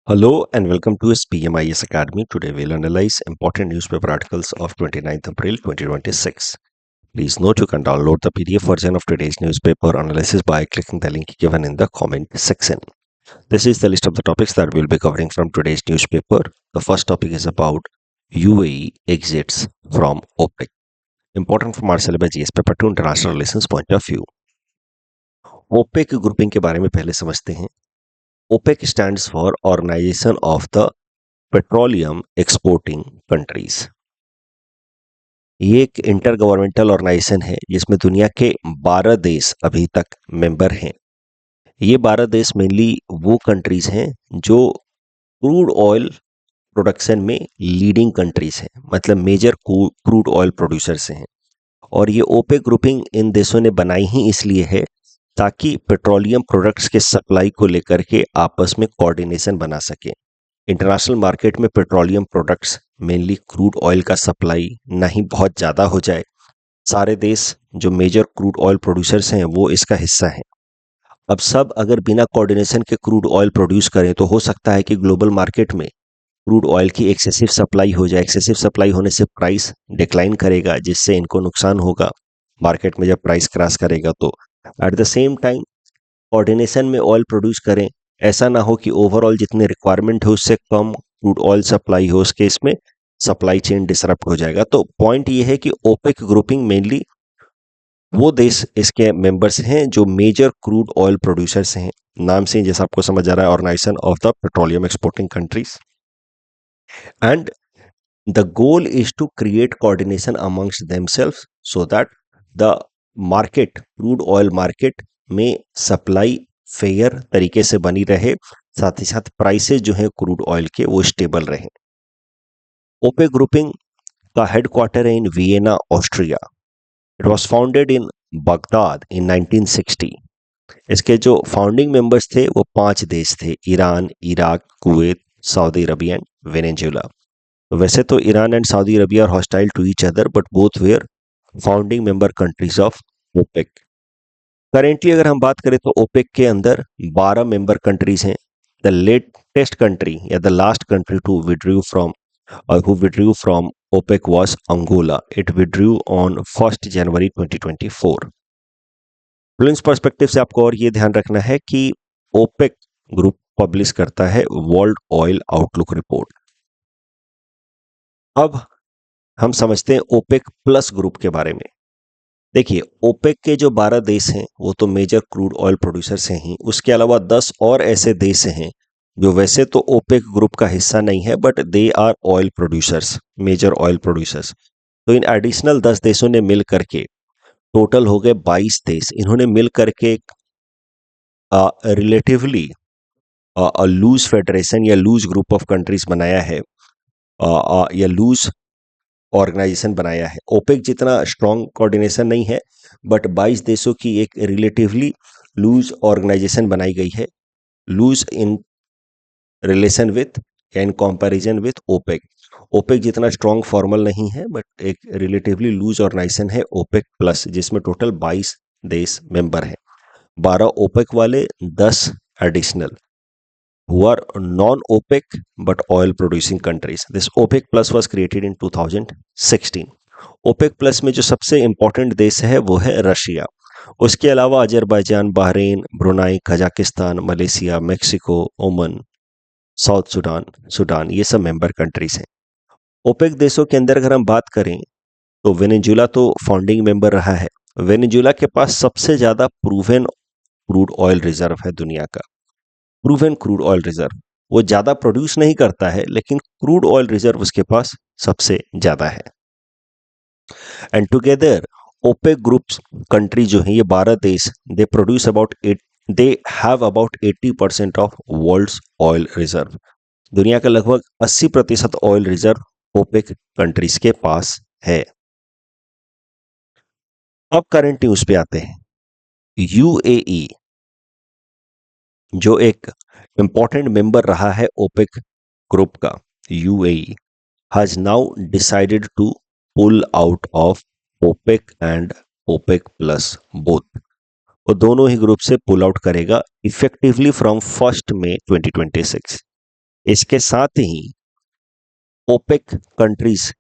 Hello and welcome to SPMIS Academy. Today we'll analyze important newspaper articles of 29th April 2026. Please note you can download the PDF version of today's newspaper analysis by clicking the link given in the comment section. This is the list of the topics that we'll be covering from today's newspaper. The first topic is about UAE exits from OPEC. Important from our syllabus GS paper 2 international relations point of view. OPEC grouping के बारे में पहले समझते हैं. OPEC stands for Organization of the petroleum exporting countries. ये एक inter governmental organisation है जिसमें दुनिया के 12 देश अभी तक मेंबर हैं. ये 12 देश मेनली वो कंट्रीज हैं जो क्रूड ऑयल प्रोडक्शन में लीडिंग कंट्रीज हैं, मतलब मेजर क्रूड ऑयल प्रोड्यूसर्स हैं. और ये ओपेक ग्रुपिंग इन देशों ने बनाई ही इसलिए है ताकि पेट्रोलियम प्रोडक्ट्स के सप्लाई को लेकर के आपस में कोऑर्डिनेशन बना सके. इंटरनेशनल मार्केट में petroleum products mainly crude oil का सप्लाई नहीं बहुत ज़्यादा हो जाए. सारे देश जो मेजर क्रूड ऑयल प्रोड्यूसर्स हैं वो इसका हिस्सा हैं. अब सब अगर बिना कोऑर्डिनेशन के क्रूड ऑयल प्रोड्यूस करें तो हो सकता है कि ग्लोबल मार्केट में क्रूड ऑयल की एक्सेसिव सप्लाई हो जाए. एक्सेसिव सप्लाई होने से प्राइस डिक्लाइन करेगा जिससे इनको नुकसान होगा मार्केट में जब प्राइस क्रैश करेगा. तो eight the same time coordination में ऑयल प्रोड्यूस करें, ऐसा ना हो कि ओवरऑल जितने रिक्वायरमेंट है उससे कम क्रूड ऑयल सप्लाई हो. उस केस में सप्लाई चेन डिसरप्ट हो जाएगा. तो पॉइंट ये है कि ओपेक ग्रुपिंग मेनली वो देश इसके मेंबर्स हैं जो मेजर क्रूड ऑयल प्रोड्यूसर्स हैं. नाम से जैसा आपको समझ आ रहा है, organisation of the petroleum exporting countries. And the goal is to create coordination amongst themselves so that the market, crude oil market में सप्लाई फेयर तरीके से बनी रहे, साथ ही साथ प्राइसेस जो हैं क्रूड ऑयल के वो स्टेबल रहे. ओपेक ग्रुपिंग का हेडक्वार्टर है in Vienna, Austria. It was founded in Baghdad in 1960. इसके जो फाउंडिंग मेंबर्स थे वो 5 देश थे: Iran, Iraq, Kuwait, Saudi Arabia and Venezuela. वैसे तो Iran and Saudi Arabia are hostile to each other but both were founding member countries of OPEC. Currently अगर हम बात करें तो ओपेक के अंदर 12 मेंबर कंट्रीज हैं. द लेटेस्ट कंट्री या the last country to withdrew from और who withdrew from OPEC was Angola. It withdrew on 1 January 2024. Influence perspective से आपको और ये ध्यान रखना है कि ओपेक ग्रुप पब्लिश करता है वर्ल्ड ऑयल आउटलुक रिपोर्ट. अब हम समझते हैं ओपेक प्लस ग्रुप के बारे में. देखिए, ओपेक के जो 12 देश हैं वो तो मेजर क्रूड ऑयल प्रोड्यूसर्स हैं ही. उसके अलावा 10 और ऐसे देश हैं जो वैसे तो ओपेक ग्रुप का हिस्सा नहीं है but they are oil producers, major oil producers. तो इन एडिशनल 10 देशों ने मिल करके टोटल हो गए 22 देश. इन्होंने मिल करके रिलेटिवली लूज फेडरेशन या लूज ग्रुप ऑफ कंट्रीज बनाया है, या लूज ऑर्गेनाइजेशन बनाया है. ओपेक जितना स्ट्रॉन्ग कोऑर्डिनेशन नहीं है बट 22 देशों की एक रिलेटिवली लूज ऑर्गेनाइजेशन बनाई गई है. लूज इन रिलेशन विथ या in comparison with OPEC. OPEC जितना स्ट्रॉन्ग फॉर्मल नहीं है बट एक रिलेटिवली लूज ऑर्गेनाइजेशन है ओपेक प्लस, जिसमें टोटल 22 देश मेंबर हैं. 12 ओपेक वाले, 10 additional who are non-OPEC but oil producing countries. This OPEC Plus was created in 2016. OPEC Plus में जो सबसे इम्पोर्टेंट देश है वो है रशिया. उसके अलावा Azerbaijan, Bahrain, Brunei, Kazakhstan, Malaysia, Mexico, ओमन, साउथ सुडान, ये सब मेंबर कंट्रीज हैं. ओपेक देशों के अंदर अगर हम बात करें तो वेनेजुएला तो फाउंडिंग मेंबर रहा है. वेनेजुएला के पास सबसे ज़्यादा प्रूवन क्रूड ऑयल रिजर्व है दुनिया का. प्रूवन क्रूड ऑयल रिजर्व, वो ज़्यादा प्रोड्यूस नहीं करता है लेकिन क्रूड ऑयल रिजर्व उसके पास सबसे ज़्यादा है. And together OPEC groups country जो है ये 12 देश, they produce they have about 80% of world's oil reserve. दुनिया का लगभग 80% ऑयल रिजर्व ओपेक कंट्रीज के पास है. अब करंट न्यूज पे आते हैं. यूएई जो एक इंपॉर्टेंट मेंबर रहा है ओपेक ग्रुप का, UAE has now decided to pull out of OPEC and OPEC plus both. वो दोनों ही ग्रुप से पुल आउट करेगा इफेक्टिवली फ्रॉम 1 मई 2026. इसके साथ ही ओपेक कंट्रीज,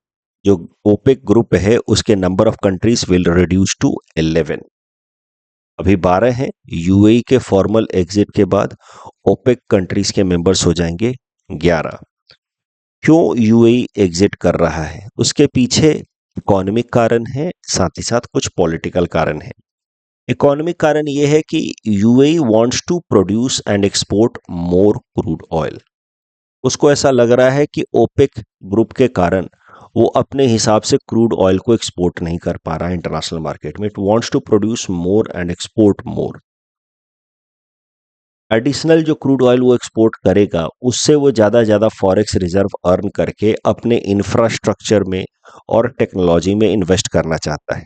जो ओपेक ग्रुप है, उसके number of countries will reduce to 11। अभी 12 हैं। यूएई के फॉर्मल एग्जिट के बाद ओपेक कंट्रीज के मेंबर्स हो जाएंगे 11। क्यों यूएई एग्जिट कर रहा है? उसके पीछे इकोनॉमिक कारण है, साथ ही साथ कुछ पॉलिटिकल कारण है। इकोनॉमिक कारण यह है कि UAE wants to produce and export more crude oil. उसको ऐसा लग रहा है कि ओपेक ग्रुप के कारण वो अपने हिसाब से क्रूड ऑयल को एक्सपोर्ट नहीं कर पा रहा है इंटरनेशनल मार्केट में। It wants to produce more and export more. Additional जो क्रूड ऑयल वो एक्सपोर्ट करेगा, उससे वो ज़्यादा फॉरेक्स रिजर्व अर्न करके अपने इंफ्रास्ट्रक्चर में और टेक्नोलॉजी में इन्वेस्ट करना चाहता है।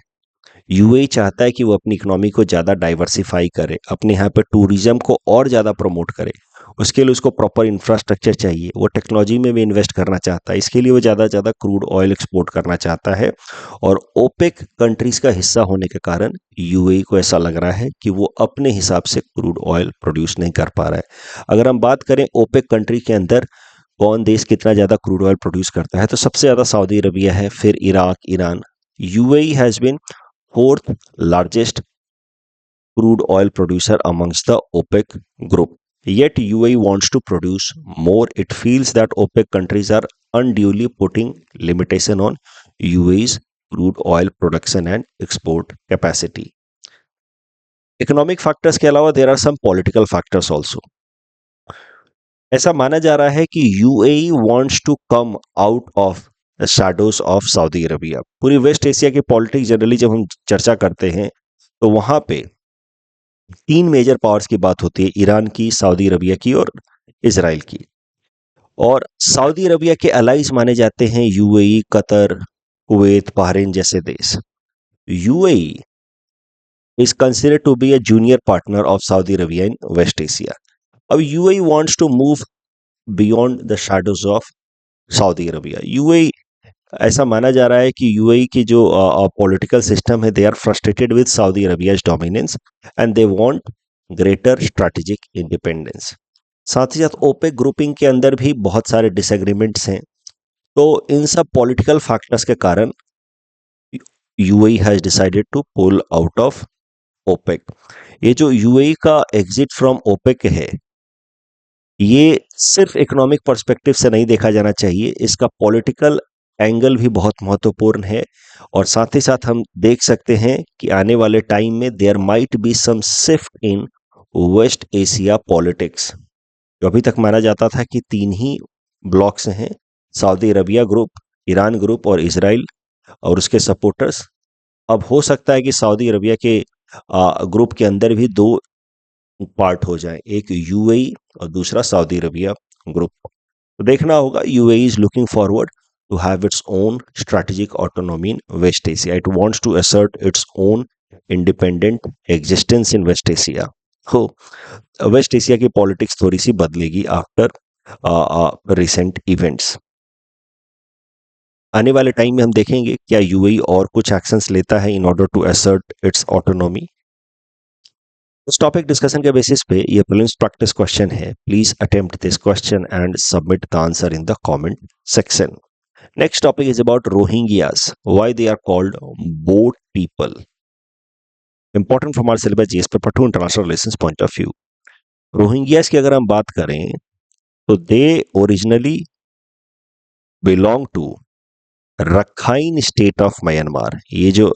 यूएई चाहता है कि वो अपनी इकोनॉमी को ज़्यादा डाइवर्सिफाई करे, अपने यहाँ पे टूरिज्म को और ज़्यादा प्रमोट करे। उसके लिए उसको प्रॉपर इंफ्रास्ट्रक्चर चाहिए, वो टेक्नोलॉजी में भी इन्वेस्ट करना चाहता है। इसके लिए वो ज़्यादा क्रूड ऑयल एक्सपोर्ट करना चाहता है। और ओपेक कंट्रीज का हिस्सा होने के कारण यूएई को ऐसा लग रहा है कि वो अपने हिसाब से क्रूड ऑयल प्रोड्यूस नहीं कर पा रहा है। अगर हम बात करें ओपेक कंट्री के अंदर कौन देश कितना ज़्यादा क्रूड ऑयल प्रोड्यूस करता है, तो सबसे ज़्यादा सऊदी अरबिया है, फिर Iraq, Iran. UAE has been fourth largest crude oil producer amongst the OPEC group. Yet UAE wants to produce more. It feels that OPEC countries are unduly putting limitation on UAE's crude oil production and export capacity. Economic factors के अलावा there are some political factors also. ऐसा माना जा रहा है कि UAE wants to come out of shadows of Saudi Arabia. पूरी West Asia की पॉलिटिक्स जनरली जब हम चर्चा करते हैं तो वहां पे तीन मेजर पावर्स की बात होती है, ईरान की, सऊदी अरबिया की और इजराइल की। और सऊदी अरबिया के अलाइज माने जाते हैं यूएई, कतर, कुवैत, बहरीन जैसे देश। UAE is considered to be a junior partner of Saudi Arabia in West Asia. अब UAE wants to move beyond the shadows of Saudi Arabia. UAE, ऐसा माना जा रहा है कि यूएई की जो पॉलिटिकल सिस्टम है, they are frustrated with Saudi Arabia's dominance and they want greater strategic independence. साथ ही साथ ओपेक ग्रुपिंग के अंदर भी बहुत सारे डिसएग्रीमेंट्स हैं। तो इन सब पॉलिटिकल फैक्टर्स के कारण UAE has decided to pull out of OPEC. ये जो यूएई का एग्जिट फ्रॉम ओपेक है, ये सिर्फ इकोनॉमिक पर्सपेक्टिव से नहीं देखा जाना चाहिए, इसका पॉलिटिकल एंगल भी बहुत महत्वपूर्ण है। और साथ ही साथ हम देख सकते हैं कि आने वाले टाइम में there might be some shift in West Asia politics. जो अभी तक माना जाता था कि तीन ही ब्लॉक्स हैं, Saudi Arabia group, Iran group और इजराइल और उसके सपोर्टर्स। अब हो सकता है कि सऊदी अरबिया के ग्रुप के अंदर भी दो पार्ट हो जाए, एक यूएई और दूसरा सऊदी अरबिया ग्रुप। तो देखना होगा। UAE is looking forward to have its own strategic autonomy in West Asia. It wants to assert its own independent existence in West Asia. So, West Asia की politics थोड़ी सी बदलेगी after recent events. आने वाले time में हम देखेंगे क्या यूएई और कुछ एक्शंस लेता है in order to assert its autonomy. इस टॉपिक डिस्कशन के बेसिस पे ये प्रीलिम्स प्रैक्टिस क्वेश्चन है। Please attempt this question and submit the answer in the comment section. Next topic is about Rohingyas, why they are called boat people. Important from our syllabus GS paper 2 international relations point of view. Rohingyas की अगर हम बात करें तो they originally belong to Rakhine state of Myanmar. ये जो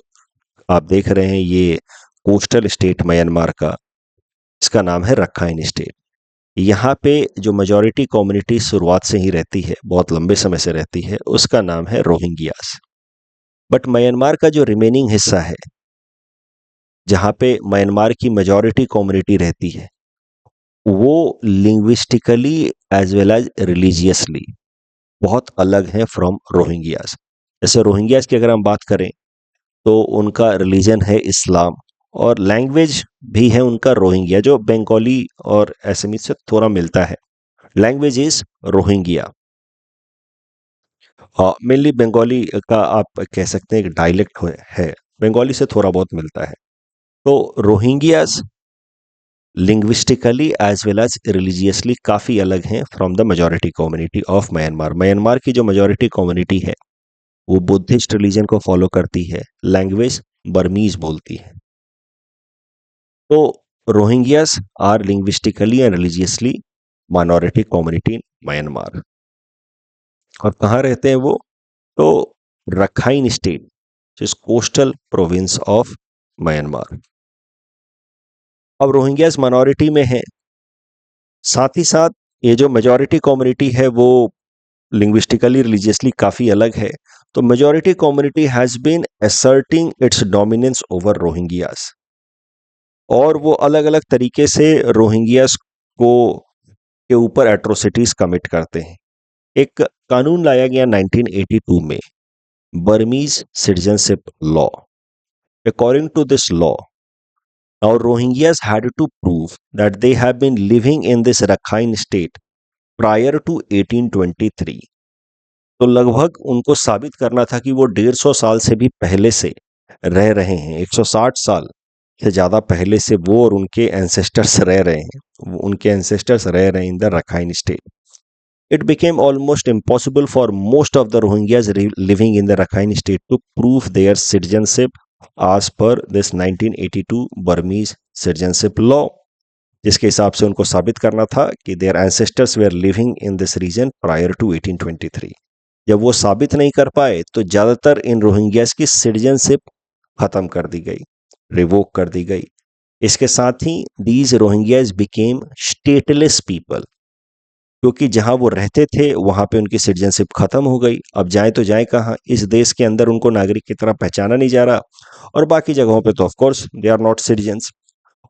आप देख रहे हैं ये कोस्टल स्टेट म्यांमार का, इसका नाम है रखाइन स्टेट। यहाँ पे जो मेजॉरिटी कम्युनिटी शुरुआत से ही रहती है, बहुत लंबे समय से रहती है, उसका नाम है रोहिंग्यास। बट म्यांमार का जो रिमेनिंग हिस्सा है, जहाँ पे म्यांमार की मेजॉरिटी कम्युनिटी रहती है, वो linguistically as well as religiously बहुत अलग है फ्रॉम रोहिंग्यास। जैसे रोहिंग्यास की अगर हम बात करें तो उनका रिलीजन है इस्लाम और लैंग्वेज भी है उनका रोहिंग्या, जो बंगाली और असमीज से थोड़ा मिलता है। Language is Rohingya. Mainly Bengali का आप कह सकते हैं एक डायलेक्ट है, बंगाली से थोड़ा बहुत मिलता है। तो Rohingyas linguistically as well as religiously काफ़ी अलग हैं from the majority community of Myanmar. Myanmar की जो मेजॉरिटी कम्युनिटी है वो बुद्धिस्ट रिलीजन को फॉलो करती है, लैंग्वेज बर्मीज बोलती है। तो Rohingyas are linguistically and religiously minority community in Myanmar. और कहाँ रहते हैं वो? तो रखाइन स्टेट, जिस कोस्टल प्रोविंस ऑफ म्यांमार। अब रोहिंग्यास माइनॉरिटी में है, साथ ही साथ ये जो मेजॉरिटी कम्युनिटी है वो लिंग्विस्टिकली रिलीजियसली काफ़ी अलग है। तो majority community has been asserting its dominance over Rohingyas, और वो अलग अलग तरीके से रोहिंग्यास को के ऊपर एट्रोसिटीज कमिट करते हैं। एक कानून लाया गया 1982 में, Burmese citizenship law. According to this law, now Rohingyas had to prove that they have been living in this Rakhine state prior to 1823। तो लगभग उनको साबित करना था कि वो 150 साल से भी पहले से रह रहे हैं, 160 साल से ज़्यादा पहले से वो और उनके एंसेस्टर्स रह रहे हैं, उनके एंसेस्टर्स रह रहे हैं in the Rakhine state. It became almost impossible for most of the Rohingyas living in the Rakhine state to prove their citizenship as per this 1982 Burmese citizenship law, जिसके हिसाब से उनको साबित करना था कि their ancestors were living in this region prior to 1823। जब वो साबित नहीं कर पाए तो ज़्यादातर इन रोहिंग्यास की सिटीजनशिप खत्म कर दी गई, रिवोक कर दी गई। इसके साथ ही these Rohingyas became stateless people, क्योंकि जहां वो रहते थे वहां पे उनकी सिटीजनशिप खत्म हो गई। अब जाए तो जाए कहाँ? इस देश के अंदर उनको नागरिक की तरह पहचाना नहीं जा रहा, और बाकी जगहों पे तो of course they are not citizens.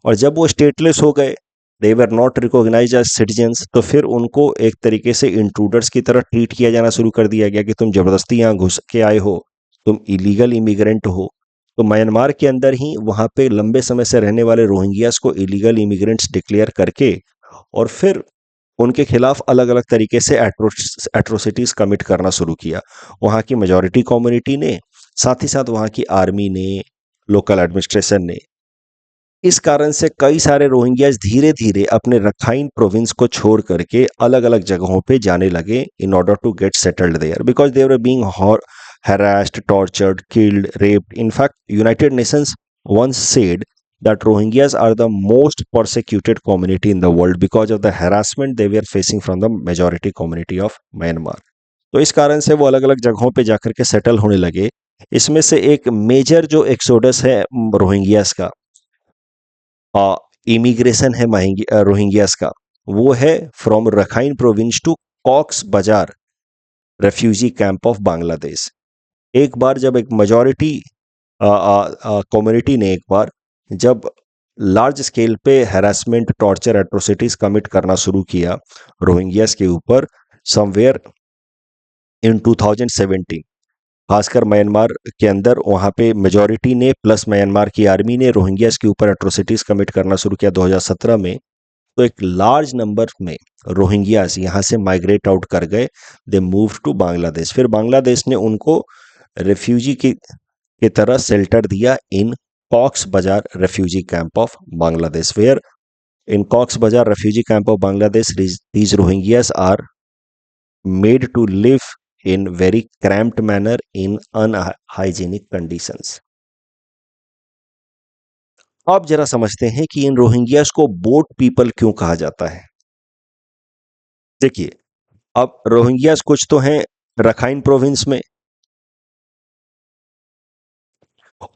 और जब वो स्टेटलेस हो गए, they were not recognize as citizens, तो फिर उनको एक तरीके से इंट्रूडर्स की तरह ट्रीट किया जाना शुरू कर दिया गया कि तुम जबरदस्ती यहाँ घुस के आए हो, तुम इलीगल इमिग्रेंट हो। तो म्यांमार के अंदर ही वहां पे लंबे समय से रहने वाले रोहिंग्यास को इलीगल इमिग्रेंट्स डिक्लेयर करके और फिर उनके खिलाफ अलग अलग तरीके से एट्रोसिटीज कमिट करना शुरू किया, वहाँ की मेजॉरिटी कम्युनिटी ने, साथ ही साथ वहाँ की आर्मी ने, लोकल एडमिनिस्ट्रेशन ने। इस कारण से कई सारे रोहिंग्यास धीरे धीरे अपने रखाइन प्रोविंस को छोड़ करके अलग अलग जगहों पे जाने लगे in order to get settled there, because they were being harassed, tortured, killed, raped. In fact, United Nations once said that Rohingyas are the most persecuted community in the world because of the harassment they were facing from the majority community of Myanmar। तो इस कारण से वो अलग अलग जगहों पे जाकर के सेटल होने लगे। इसमें से एक मेजर जो एक्सोडस है रोहिंग्यास का, इमिग्रेशन है रोहिंग्यास का, वो है from Rakhine province to Cox's Bazar refugee camp of Bangladesh. एक बार जब एक मेजॉरिटी कम्युनिटी ने एक बार जब लार्ज स्केल पे हैरेसमेंट, टॉर्चर, एट्रोसिटीज कमिट करना शुरू किया रोहिंग्यास के ऊपर समवेयर इन 2017, खासकर म्यांमार के अंदर, वहाँ पे मेजॉरिटी ने प्लस म्यांमार की आर्मी ने रोहिंग्यास के ऊपर एट्रोसिटीज कमिट करना शुरू किया 2017 में। तो एक लार्ज नंबर में रोहिंग्यास यहाँ से माइग्रेट आउट कर गए, दे मूव टू बांग्लादेश। फिर बांग्लादेश ने उनको रेफ्यूजी की तरह शेल्टर दिया in Cox's Bazar refugee camp of Bangladesh, where in Cox's Bazar refugee camp of Bangladesh these Rohingyas are made to live in very cramped manner in unhygienic conditions। अब जरा समझते हैं कि इन रोहिंग्यास को बोट पीपल क्यों कहा जाता है। देखिए, अब रोहिंग्यास कुछ तो हैं रखाइन प्रोविंस में,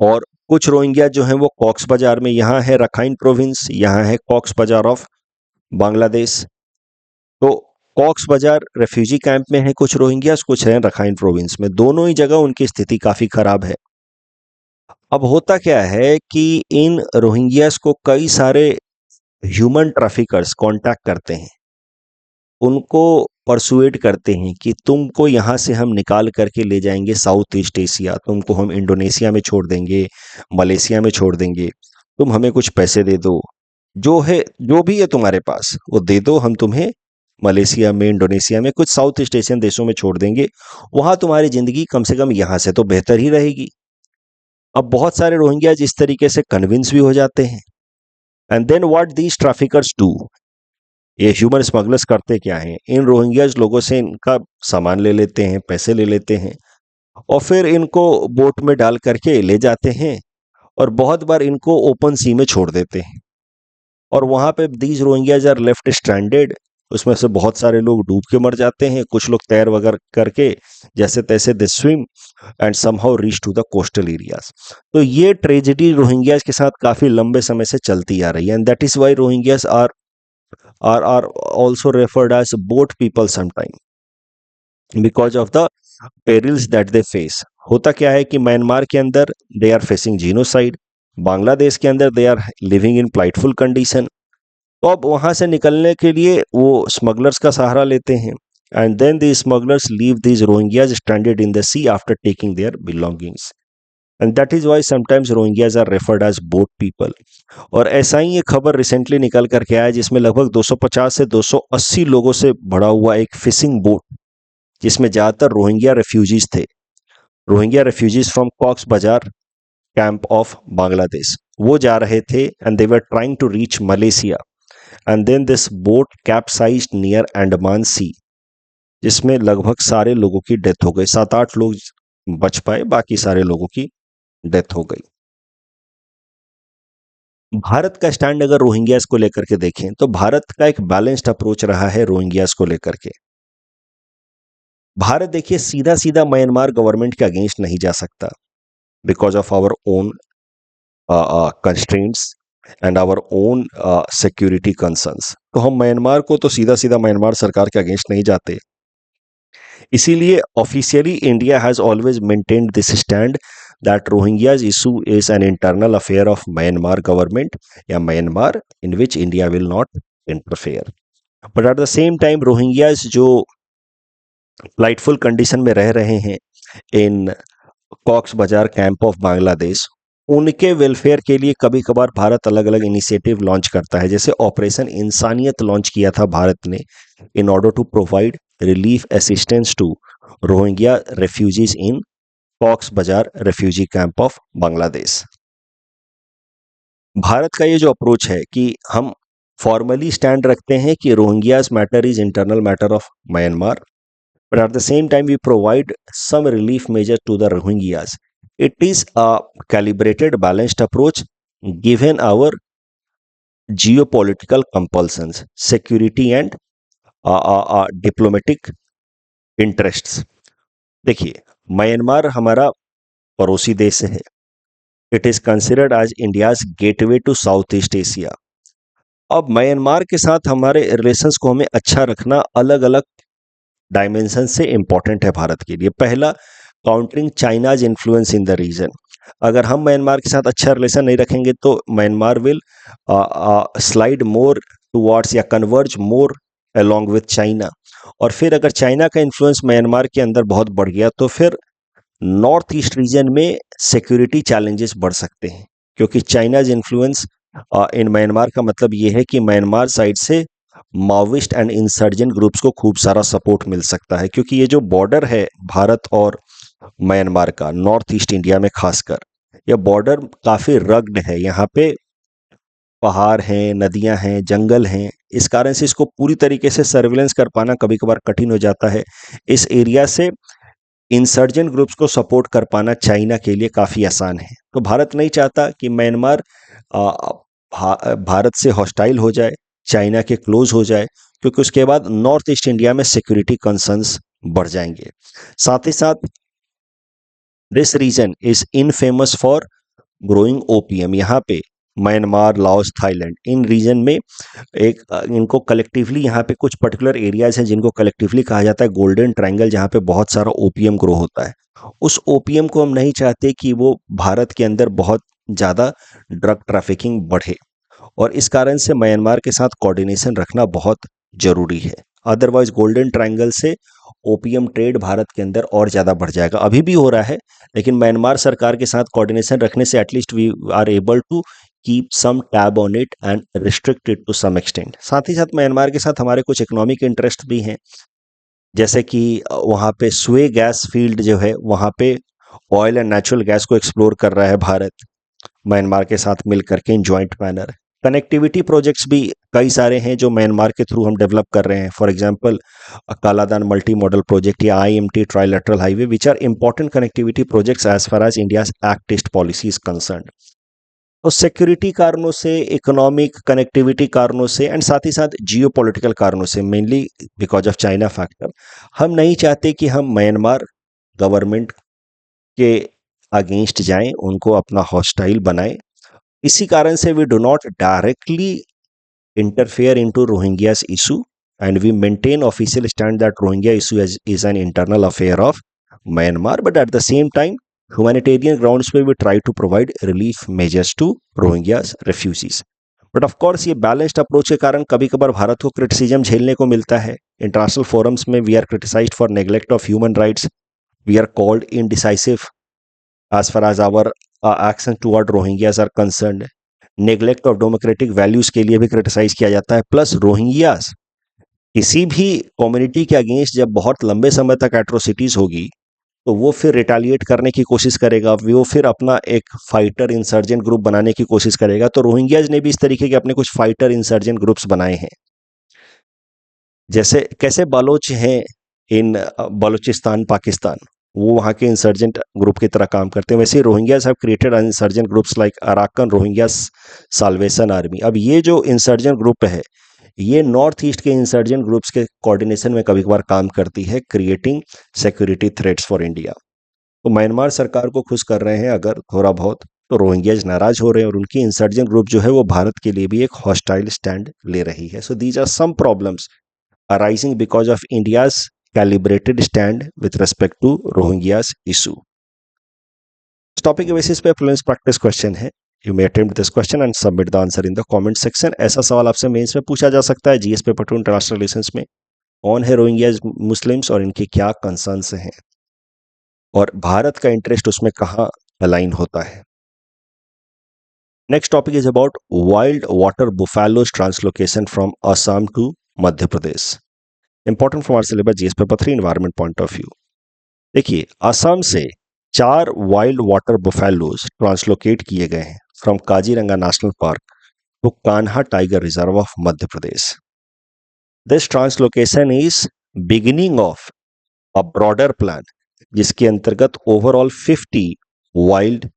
और कुछ रोहिंग्या जो हैं वो कॉक्स बाजार में। यहाँ है रखाइन प्रोविंस, यहाँ है कॉक्स बाजार ऑफ बांग्लादेश। तो कॉक्स बाजार रेफ्यूजी कैंप में है कुछ रोहिंग्यास, कुछ हैं रखाइन प्रोविंस में। दोनों ही जगह उनकी स्थिति काफी खराब है। अब होता क्या है कि इन रोहिंग्यास को कई सारे ह्यूमन ट्रैफिकर्स कांटेक्ट करते हैं, उनको परसुएड करते हैं कि तुमको यहाँ से हम निकाल करके ले जाएंगे साउथ ईस्ट एशिया, तुमको हम इंडोनेशिया में छोड़ देंगे, मलेशिया में छोड़ देंगे, तुम हमें कुछ पैसे दे दो, जो है जो भी है तुम्हारे पास वो दे दो, हम तुम्हें मलेशिया में, इंडोनेशिया में, कुछ साउथ ईस्ट एशियन देशों में छोड़ देंगे, वहां तुम्हारी जिंदगी कम से कम यहाँ से तो बेहतर ही रहेगी। अब बहुत सारे रोहिंग्याज इस तरीके से कन्विंस भी हो जाते हैं। And then what these traffickers do, ये ह्यूमन स्मगलर्स करते क्या हैं, इन रोहिंग्याज लोगों से इनका सामान ले लेते हैं, पैसे ले लेते हैं और फिर इनको बोट में डाल करके ले जाते हैं और बहुत बार इनको ओपन सी में छोड़ देते हैं और वहां पे these Rohingyas are left stranded. उसमें से बहुत सारे लोग डूब के मर जाते हैं, कुछ लोग तैर वगैरह करके जैसे तैसे they swim and somehow reach to the coastal areas. तो ये ट्रेजेडी रोहिंग्याज के साथ काफी लंबे समय से चलती आ रही है and that is why Rohingyas are also referred as boat people sometime because of the perils that they face. होता क्या है कि म्यांमार के अंदर they are facing genocide, Bangladesh के अंदर they are living in plightful condition. तो अब वहां से निकलने के लिए वो स्मगलर्स का सहारा लेते हैं and then the smugglers leave these Rohingyas stranded in the sea after taking their belongings and that is why sometimes Rohingyas are referred as boat people. और ऐसा ही एक खबर रिसेंटली निकल करके आया जिसमें लगभग 250 से 280 लोगों से भरा हुआ एक फिशिंग बोट, जिसमें ज्यादातर रोहिंग्या रेफ्यूजीज थे, Rohingya refugees from Cox's Bazar camp of Bangladesh, वो जा रहे थे and they were trying to reach Malaysia and then this boat capsized near Andaman sea, जिसमें लगभग सारे लोगों की डेथ हो गई, 7-8 लोग बच पाए, बाकी सारे लोगों की डेथ हो गई। भारत का स्टैंड अगर रोहिंग्यास को लेकर के देखें तो भारत का एक बैलेंस्ड अप्रोच रहा है रोहिंग्यास को लेकर के। भारत देखिए सीधा सीधा म्यांमार गवर्नमेंट के अगेंस्ट नहीं जा सकता because of our own constraints and our own security concerns. तो हम म्यांमार को तो सीधा सीधा म्यांमार सरकार के अगेंस्ट नहीं जाते, इसीलिए officially India has always maintained this stand that Rohingyas issue is an internal affair of Myanmar government या Myanmar in which India will not interfere. But at the same time Rohingyas जो plightful condition में रह रहे हैं in Cox's Bazar camp of Bangladesh, उनके welfare के लिए कभी कभार भारत अलग अलग इनिशिएटिव लॉन्च करता है, जैसे ऑपरेशन इंसानियत लॉन्च किया था भारत ने in order to provide relief assistance to Rohingya refugees in Cox's Bazar refugee camp of Bangladesh. Bharat का ये जो अप्रोच है कि हम फॉर्मली स्टैंड रखते हैं कि Rohingyas matter is internal matter of Myanmar, but at the same time we provide some relief measure to the Rohingyas. It is a calibrated, balanced approach given our geopolitical compulsions, security and diplomatic interests. देखिए Myanmar हमारा पड़ोसी देश है, it is considered as India's gateway to south east Asia. अब Myanmar के साथ हमारे relations को हमें अच्छा रखना अलग अलग डायमेंशन से इंपॉर्टेंट है भारत के लिए। पहला, countering China's influence in the region. अगर हम म्यांमार के साथ अच्छा रिलेशन नहीं रखेंगे तो Myanmar will slide more towards या converge more along with China, और फिर अगर चाइना का इन्फ्लुएंस म्यांमार के अंदर बहुत बढ़ गया तो फिर नॉर्थ ईस्ट रीजन में सिक्योरिटी चैलेंजेस बढ़ सकते हैं, क्योंकि चाइनाज इन्फ्लुएंस इन म्यांमार का मतलब ये है कि म्यांमार साइड से माओविस्ट एंड इंसर्जेंट ग्रुप्स को खूब सारा सपोर्ट मिल सकता है, क्योंकि ये जो बॉर्डर है भारत और म्यांमार का नॉर्थ ईस्ट इंडिया में खासकर, यह बॉर्डर काफी रग्ड है, यहाँ पे पहाड़ हैं, नदियां हैं, जंगल हैं, इस कारण से इसको पूरी तरीके से सर्विलेंस कर पाना कभी कभार कठिन हो जाता है। इस एरिया से इंसर्जेंट ग्रुप्स को सपोर्ट कर पाना चाइना के लिए काफी आसान है। तो भारत नहीं चाहता कि म्यांमार भारत से हॉस्टाइल हो जाए, चाइना के क्लोज हो जाए, क्योंकि उसके बाद नॉर्थ ईस्ट इंडिया में सिक्योरिटी कंसर्न्स बढ़ जाएंगे। साथ ही साथ this region is infamous for growing OPM. यहाँ पे Myanmar, Laos, Thailand, in region में एक इनको कलेक्टिवली यहाँ पे कुछ पर्टिकुलर एरियाज हैं जिनको कलेक्टिवली कहा जाता है गोल्डन ट्रायंगल, जहाँ पे बहुत सारा ओपीएम ग्रो होता है। उस ओपीएम को हम नहीं चाहते कि वो भारत के अंदर बहुत ज़्यादा ड्रग ट्रैफिकिंग बढ़े, और इस कारण से म्यांमार के साथ कोऑर्डिनेशन रखना बहुत जरूरी है। अदरवाइज गोल्डन ट्रायंगल से ओपीएम ट्रेड भारत के अंदर और ज़्यादा बढ़ जाएगा, अभी भी हो रहा है, लेकिन म्यांमार सरकार के साथ कोऑर्डिनेशन रखने से at least we are able to keep some tab on it and restrict it to some extent. साथ ही साथ म्यांमार के साथ हमारे कुछ इकोनॉमिक इंटरेस्ट भी हैं, जैसे कि वहाँ पे स्वे गैस फील्ड जो है, वहाँ पे ऑयल एंड नेचुरल गैस को एक्सप्लोर कर रहा है भारत म्यांमार के साथ मिल करके in joint manner. Connectivity projects भी कई सारे हैं जो म्यांमार के थ्रू हम डेवलप कर रहे हैं। For example Kaladan multi modal project या IMT trilateral highway which are important connectivity projects as far as India's act east policy is concern. तो सिक्योरिटी कारणों से, इकोनॉमिक कनेक्टिविटी कारणों से एंड साथ ही साथ जियो पॉलिटिकल कारणों से, mainly because of China factor, हम नहीं चाहते कि हम म्यांमार गवर्नमेंट के अगेंस्ट जाएं, उनको अपना हॉस्टाइल बनाएं। इसी कारण से we do not directly interfere into Rohingyas issue and we maintain official stand that Rohingya issue is an internal affair of Myanmar, but at the same time humanitarian grounds पे we try to provide relief measures to Rohingyas refugees. But of course ये balanced approach के कारण कभी कभार भारत को criticism झेलने को मिलता है। इंटरनेशनल फोरम्स में we are criticised for neglect of human rights, we are called indecisive as far as our action toward Rohingyas are concerned, neglect of democratic values के लिए भी क्रिटिसाइज किया जाता है। प्लस रोहिंग्यास किसी भी कम्युनिटी के अगेंस्ट जब बहुत लंबे समय तक एट्रोसिटीज होगी तो वो फिर रिटेलिएट करने की कोशिश करेगा, वो फिर अपना एक फाइटर इंसर्जेंट ग्रुप बनाने की कोशिश करेगा। तो रोहिंग्याज ने भी इस तरीके के अपने कुछ फाइटर इंसर्जेंट ग्रुप्स बनाए हैं। जैसे कैसे बलोच हैं इन बलूचिस्तान पाकिस्तान, वो वहाँ के इंसर्जेंट ग्रुप की तरह काम करते हैं, वैसे Rohingyas have created insurgent groups like Arakan Rohingyas Salvation Army. अब ये जो इंसर्जेंट ग्रुप है ये नॉर्थ ईस्ट के इंसर्जेंट ग्रुप्स के कोऑर्डिनेशन में कभी कभार काम करती है, creating security threats for India. तो म्यांमार सरकार को खुश कर रहे हैं अगर थोड़ा बहुत, तो रोहिंग्याज नाराज हो रहे हैं और उनकी इंसर्जेंट ग्रुप जो है वो भारत के लिए भी एक हॉस्टाइल स्टैंड ले रही है। So these are some problems arising because of India's calibrated stand with respect to Rohingyas issue. इस टॉपिक के बेसिस पे प्रीलिम्स प्रैक्टिस क्वेश्चन है। You may attempt this question and submit the answer in the comment section. ऐसा सवाल आपसे mains में पूछा जा सकता है जीएस पेपर 2 इंटरनेशनल रिलेशंस में, कौन है रोहिंग्याज मुस्लिम्स और इनके क्या कंसर्न्स हैं और भारत का इंटरेस्ट उसमें कहाँ अलाइन होता है। Next topic is about wild water buffaloes translocation from Assam to Madhya Pradesh. Important from our syllabus GS paper 3 environment point of view. देखिए, असम से 4 वाइल्ड वाटर बुफेलोज ट्रांसलोकेट किए गए हैं from Kaziranga national park to Kanha tiger reserve of Madhya Pradesh. This translocation is beginning of a broader plan जिसके अंतर्गत overall 50 wild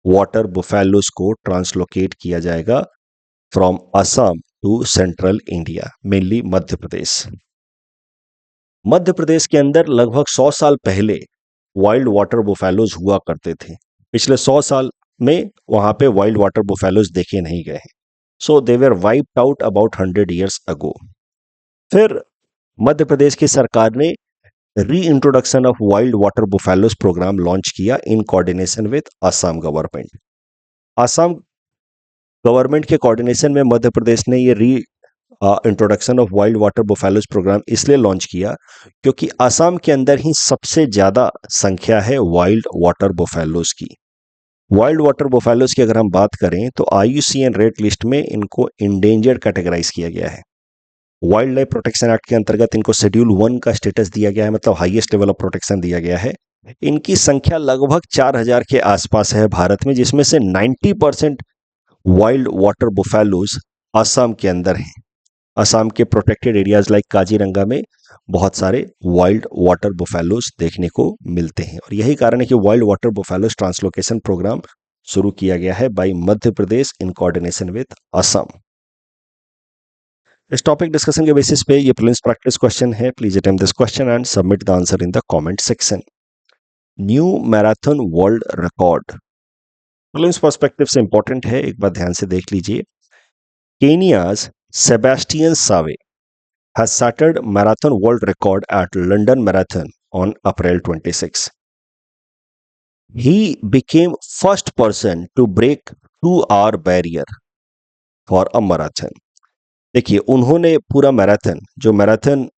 water buffaloes को translocate किया जाएगा from Assam to central India, mainly Madhya Pradesh. Madhya Pradesh के अंदर लगभग 100 साल पहले वाइल्ड वाटर बुफेलोज हुआ करते थे। पिछले 100 साल में वहां पे वाइल्ड वाटर बुफेलोज देखे नहीं गए हैं। So they were wiped out about 100 years ago. फिर मध्य प्रदेश की सरकार ने re introduction of wild water buffaloes program launch किया in coordination with Assam government. Assam government के कोऑर्डिनेशन में मध्य प्रदेश ने ये re introduction of wild water buffaloes program इसलिए लॉन्च किया क्योंकि असम के अंदर ही सबसे ज्यादा संख्या है वाइल्ड वाटर बुफेलोज की। वाइल्ड वाटर बुफेलोज की अगर हम बात करें तो IUCN रेड लिस्ट में इनको इंडेंजर्ड कैटेगराइज किया गया है। वाइल्ड लाइफ प्रोटेक्शन एक्ट के अंतर्गत इनको शेड्यूल 1 का स्टेटस दिया गया है, मतलब हाईएस्ट लेवल ऑफ प्रोटेक्शन दिया गया है। इनकी संख्या लगभग 4000 के आसपास है भारत में, जिसमें से 90% वाइल्ड वाटर बुफेलोज असम के अंदर हैं। असम के प्रोटेक्टेड एरियाज लाइक काजीरंगा में बहुत सारे वाइल्ड वाटर बुफेलोज देखने को मिलते हैं और यही कारण है कि wild water buffaloes translocation program शुरू किया गया है by Madhya Pradesh in coordination with Assam. इस टॉपिक डिस्कशन के बेसिस पे ये प्रीलिम्स प्रैक्टिस क्वेश्चन है। Please attempt this question and submit the answer in the comment section. New marathon world record prelims perspective से इंपॉर्टेंट है, एक बार ध्यान से देख लीजिए। केनियाज Sebastian Sawe has started marathon world record at London Marathon on April 26. He became first person to break 2-hour barrier for a marathon. देखिए, उन्होंने पूरा मैराथन, जो मैराथन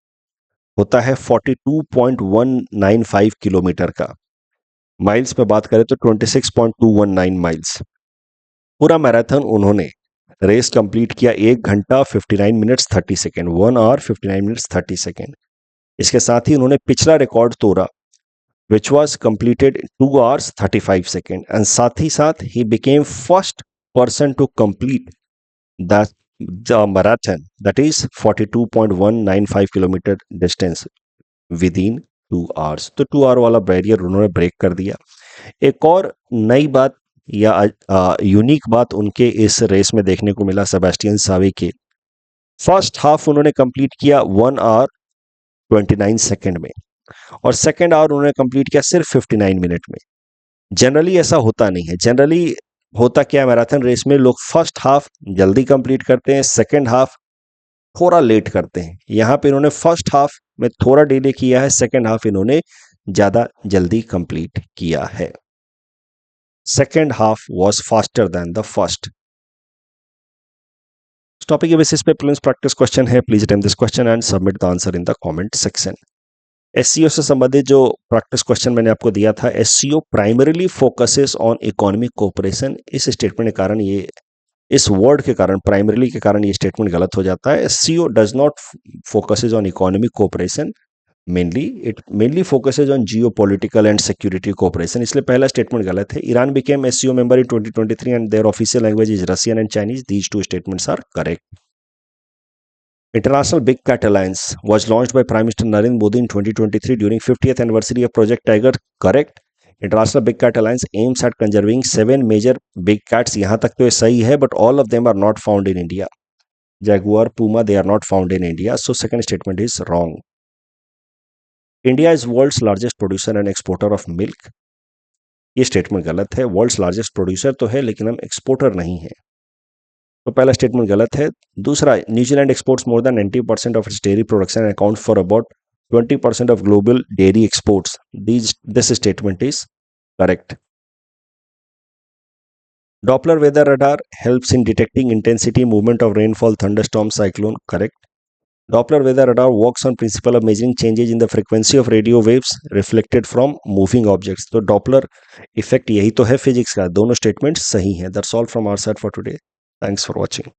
होता है 42.195 किलोमीटर का, माइल्स पे बात करें तो 26.219 माइल्स, पूरा मैराथन उन्होंने रेस कंप्लीट किया 1 घंटा 59 minutes 30 second, 1 hour 59 minutes 30 second. इसके साथ ही उन्होंने पिछला रिकॉर्ड तोड़ा which was completed 2 hours 35 second and साथ ही साथ ही became first person to complete The marathon, that is 42.195 kilometre distance within 2 hours. तो 2 आवर वाला बैरियर उन्होंने ब्रेक कर दिया। एक और नई बात या यूनिक बात उनके इस रेस में देखने को मिला सेबेस्टियन सावे के। फर्स्ट हाफ उन्होंने कंप्लीट किया 1 आवर 29 सेकेंड में, और सेकेंड आवर उन्होंने कंप्लीट किया सिर्फ 59 मिनट में। जनरली ऐसा होता नहीं है। जनरली होता क्या है, मैराथन रेस में लोग फर्स्ट हाफ जल्दी कंप्लीट करते हैं, सेकेंड हाफ थोड़ा लेट करते हैं। यहां पे इन्होंने फर्स्ट हाफ में थोड़ा डिले किया है, सेकेंड हाफ इन्होंने ज्यादा जल्दी कंप्लीट किया है। Second half was faster than the first. Topic के बेसिस पे प्रीलिम्स प्रैक्टिस क्वेश्चन है। Please attempt this question and submit the answer in the comment section. SCO से संबंधित जो प्रैक्टिस क्वेश्चन मैंने आपको दिया था, SCO primarily focuses on economic cooperation, इस स्टेटमेंट के कारण ये, इस वर्ड के कारण, प्राइमरीली के कारण ये स्टेटमेंट गलत हो जाता है। SCO does not focuses on economic cooperation mainly, it mainly focuses on geo political and security cooperation, इसलिए पहला स्टेटमेंट गलत है। Iran became SCO member in 2023 and their official language is Russian and Chinese, these two statements are correct. International Big Cat Alliance was launched by Prime Minister Narendra Modi in 2023 during 50th anniversary of Project Tiger. Correct. International Big Cat Alliance aims at conserving 7 major big cats. यहाँ तक तो ये सही है, but all of them are not found in India. Jaguar, Puma, they are not found in India. So second statement is wrong. India is world's largest producer and exporter of milk. ये statement गलत है। World's largest producer तो है, लेकिन हम exporter नहीं है, तो पहला स्टेटमेंट गलत है। दूसरा, New Zealand exports more than 90% of its dairy production and account for about 20% of global dairy exports, this statement is correct. Doppler weather radar helps in detecting intensity, movement of rainfall, thunderstorm, cyclone. Correct. Doppler weather radar works on principle of measuring changes in the frequency of radio waves reflected from moving objects. तो Doppler effect यही तो है physics का। दोनों statement सही हैं। That's all from our side for today. Thanks for watching.